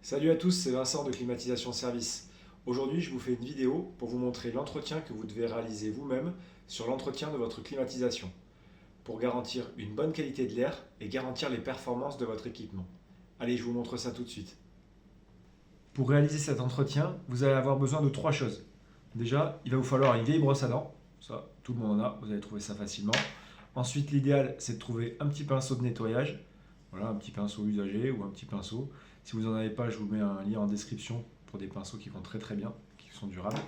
Salut à tous, c'est Vincent de Climatisation Service. Aujourd'hui, je vous fais une vidéo pour vous montrer l'entretien que vous devez réaliser vous-même sur l'entretien de votre climatisation pour garantir une bonne qualité de l'air et garantir les performances de votre équipement. Allez, je vous montre ça tout de suite. Pour réaliser cet entretien, vous allez avoir besoin de 3 choses. Déjà, il va vous falloir une vieille brosse à dents. Ça, tout le monde en a, vous allez trouver ça facilement. Ensuite, l'idéal, c'est de trouver un petit pinceau de nettoyage. Voilà, un petit pinceau usagé ou un petit pinceau. Si vous n'en avez pas, je vous mets un lien en description pour des pinceaux qui vont très bien, qui sont durables.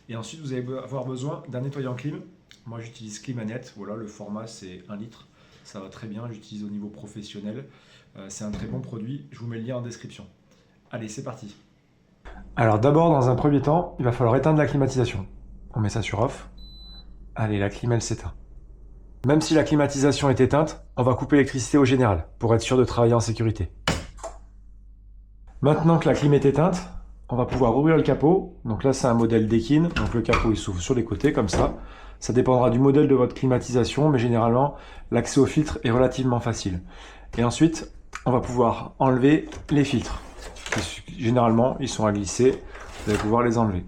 Et ensuite, vous allez avoir besoin d'un nettoyant clim. Moi, j'utilise Climanet. Voilà, le format, c'est 1 litre. Ça va très bien, j'utilise au niveau professionnel. C'est un très bon produit. Je vous mets le lien en description. Allez, c'est parti. Alors d'abord, dans un premier temps, il va falloir éteindre la climatisation. On met ça sur off. Allez, la clim, elle s'éteint. Même si la climatisation est éteinte, on va couper l'électricité au général pour être sûr de travailler en sécurité. Maintenant que la clim est éteinte, on va pouvoir ouvrir le capot. Donc là, c'est un modèle Deakin. Donc le capot, il s'ouvre sur les côtés comme ça. Ça dépendra du modèle de votre climatisation, mais généralement, l'accès au filtre est relativement facile. Et ensuite, on va pouvoir enlever les filtres. Généralement, ils sont à glisser. Vous allez pouvoir les enlever.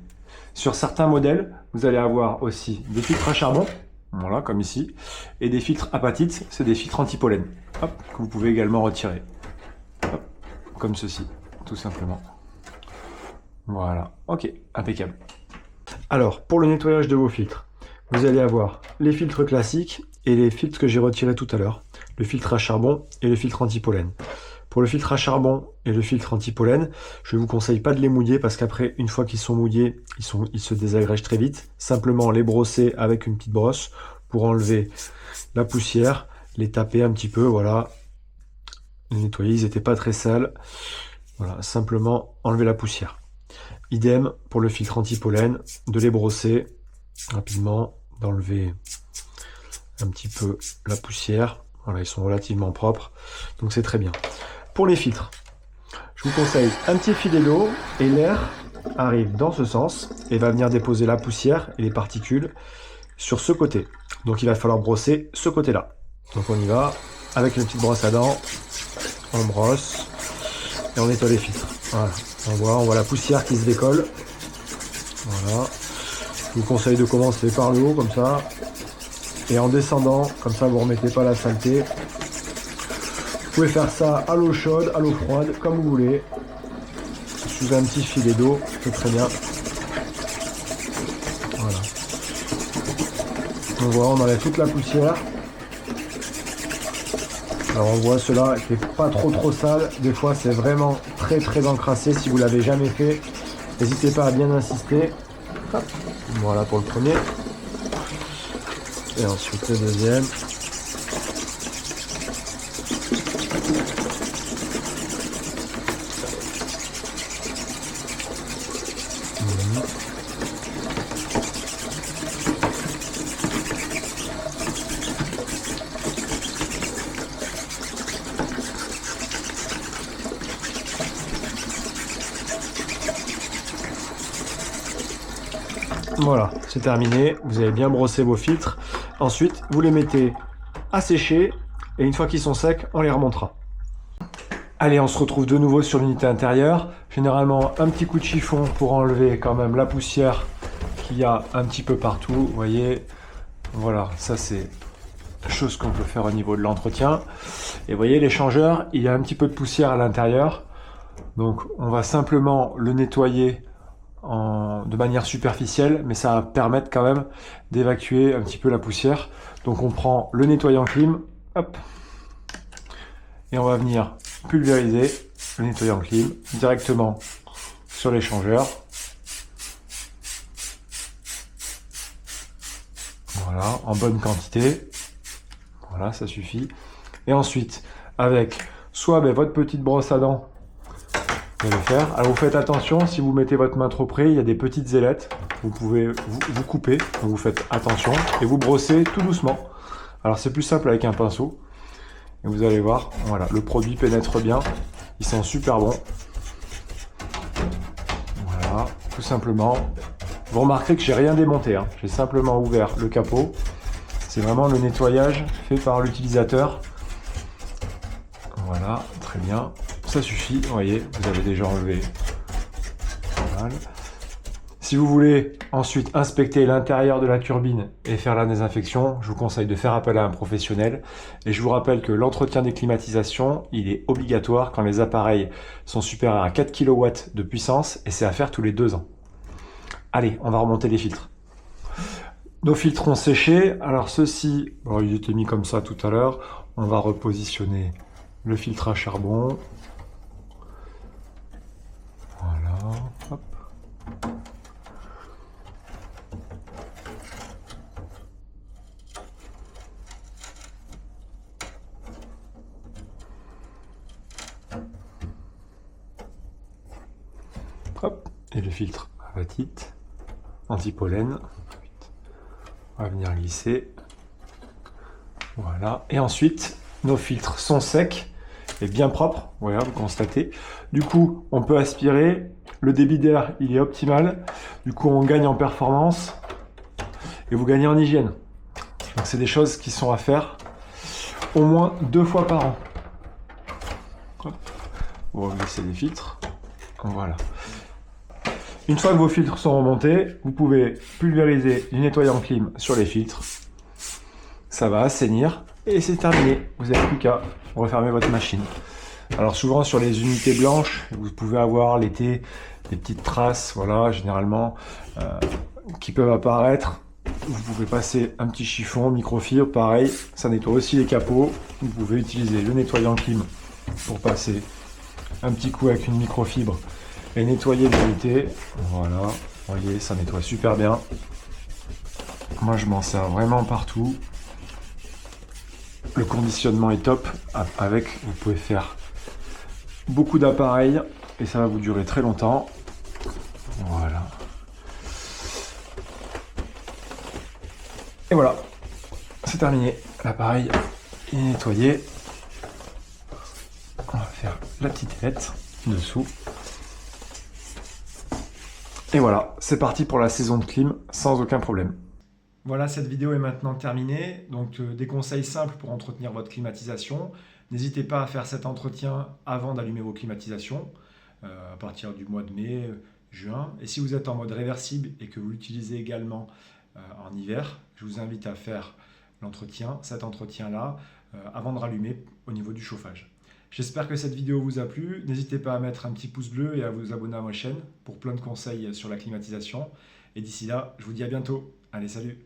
Sur certains modèles, vous allez avoir aussi des filtres à charbon. Voilà, comme ici. Et des filtres apatites, c'est des filtres anti-pollen. Hop, que vous pouvez également retirer. Hop, comme ceci, tout simplement. Voilà, ok, impeccable. Alors, pour le nettoyage de vos filtres, vous allez avoir les filtres classiques et les filtres que j'ai retirés tout à l'heure. Le filtre à charbon et le filtre anti-pollen. Pour le filtre à charbon et le filtre anti-pollen, je ne vous conseille pas de les mouiller parce qu'après, une fois qu'ils sont mouillés, ils se désagrègent très vite. Simplement les brosser avec une petite brosse pour enlever la poussière, les taper un petit peu, voilà. Les nettoyer, ils n'étaient pas très sales. Voilà, simplement enlever la poussière. Idem pour le filtre anti-pollen, de les brosser rapidement, d'enlever un petit peu la poussière. Voilà, ils sont relativement propres, donc c'est très bien. Pour les filtres, je vous conseille un petit filet d'eau et l'air arrive dans ce sens et va venir déposer la poussière et les particules sur ce côté. Donc il va falloir brosser ce côté-là. Donc on y va avec une petite brosse à dents, on brosse et on nettoie les filtres. Voilà, on voit la poussière qui se décolle. Voilà. Je vous conseille de commencer par le haut comme ça. Et en descendant, comme ça vous ne remettez pas la saleté. Vous pouvez faire ça à l'eau chaude, à l'eau froide, comme vous voulez. Sous un petit filet d'eau, c'est très bien. Voilà. On voit, on enlève toute la poussière. Alors on voit cela qui n'est pas trop sale. Des fois c'est vraiment très encrassé. Si vous l'avez jamais fait, n'hésitez pas à bien insister. Hop. Voilà pour le premier. Et ensuite le deuxième. Voilà, c'est terminé. Vous avez bien brossé vos filtres. Ensuite, vous les mettez à sécher et une fois qu'ils sont secs, on les remontera. Allez, on se retrouve de nouveau sur l'unité intérieure. Généralement, un petit coup de chiffon pour enlever quand même la poussière qu'il y a un petit peu partout. Vous voyez, voilà, ça c'est chose qu'on peut faire au niveau de l'entretien. Et vous voyez, l'échangeur, il y a un petit peu de poussière à l'intérieur. Donc, on va simplement le nettoyer de manière superficielle, mais ça va permettre quand même d'évacuer un petit peu la poussière. Donc on prend le nettoyant clim, hop, et on va venir pulvériser le nettoyant clim directement sur l'échangeur. Voilà, en bonne quantité. Voilà, ça suffit. Et ensuite, avec soit votre petite brosse à dents, vous allez faire. Alors vous faites attention, si vous mettez votre main trop près, il y a des petites ailettes. Vous pouvez vous couper, donc vous faites attention et vous brossez tout doucement. Alors c'est plus simple avec un pinceau. Et vous allez voir, voilà, le produit pénètre bien. Il sent super bon. Voilà, tout simplement. Vous remarquerez que j'ai rien démonté, hein. J'ai simplement ouvert le capot. C'est vraiment le nettoyage fait par l'utilisateur. Voilà, très bien. ça suffit, vous voyez, vous avez déjà enlevé pas mal. Si vous voulez ensuite inspecter l'intérieur de la turbine et faire la désinfection, je vous conseille de faire appel à un professionnel. Et je vous rappelle que l'entretien des climatisations, il est obligatoire quand les appareils sont supérieurs à 4 kW de puissance et c'est à faire tous les 2 ans. Allez, on va remonter les filtres. Nos filtres ont séché. Alors ceux-ci, bon, ils étaient mis comme ça tout à l'heure. On va repositionner le filtre à charbon. Voilà, hop. Hop, et le filtre avatite, anti-pollen. On va venir glisser. Voilà. Et ensuite, nos filtres sont secs et bien propres. Voilà, vous constatez. Du coup, on peut aspirer. Le débit d'air, il est optimal. Du coup, on gagne en performance et vous gagnez en hygiène. Donc, c'est des choses qui sont à faire au moins 2 fois par an. Hop. On va glisser les filtres. Voilà. Une fois que vos filtres sont remontés, vous pouvez pulvériser du nettoyant clim sur les filtres. Ça va assainir et c'est terminé. Vous n'avez plus qu'à refermer votre machine. Alors souvent sur les unités blanches, vous pouvez avoir l'été des petites traces, voilà, généralement, qui peuvent apparaître. Vous pouvez passer un petit chiffon, microfibre, pareil, ça nettoie aussi les capots. Vous pouvez utiliser le nettoyant clim pour passer un petit coup avec une microfibre et nettoyer l'unité. Voilà, vous voyez, ça nettoie super bien. Moi, je m'en sers vraiment partout. Le conditionnement est top. Avec, vous pouvez faire beaucoup d'appareils et ça va vous durer très longtemps. Voilà. Et voilà, c'est terminé. L'appareil est nettoyé. On va faire la petite ailette dessous. Et voilà, c'est parti pour la saison de clim sans aucun problème. Voilà, cette vidéo est maintenant terminée. Donc des conseils simples pour entretenir votre climatisation. N'hésitez pas à faire cet entretien avant d'allumer vos climatisations, à partir du mois de mai, juin. Et si vous êtes en mode réversible et que vous l'utilisez également en hiver, je vous invite à faire cet entretien-là, avant de rallumer au niveau du chauffage. J'espère que cette vidéo vous a plu. N'hésitez pas à mettre un petit pouce bleu et à vous abonner à ma chaîne pour plein de conseils sur la climatisation. Et d'ici là, je vous dis à bientôt. Allez, salut!